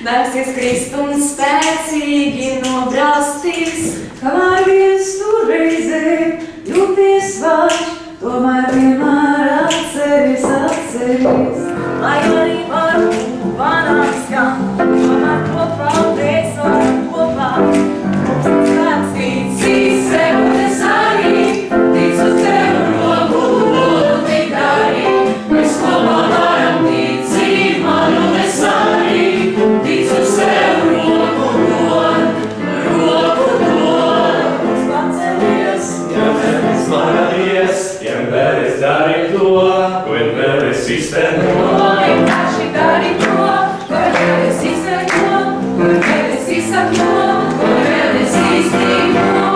Darbsies krist un spēcīgi nobrastīs, kamēr viens tur reizē jūties vārš, tomēr vienmēr atceries. Lai arī varbūt panāks gan, tomēr kopā mēs varam kopā. Spēks ticīs sev un es arī, ticu tev roku ļoti darīt. Mēs kopā varam ticīt man un es arī, ticu sev roku dod. Pacelies, ja nevis manamies, ja nevis dari to, ko nevis iztenot. vienkārši dari to, ko nevis iztenot, ko nevis izsakot, ko nevis iztenot.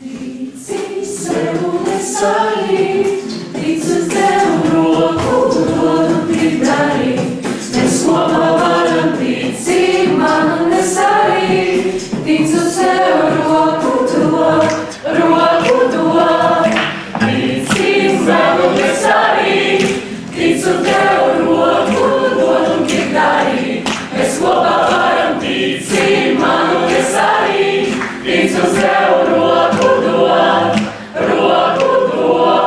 Tici sev un es arī, ticu tev roku dod un grib darīt. Mēs kopā varam ticīt man un es arī, ticu sev roku dod. Tici sev un es arī, ticu tev roku dod un grib darīt. Mēs kopā varam ticīt man un es arī, ticu sev roku dod. Roku dod.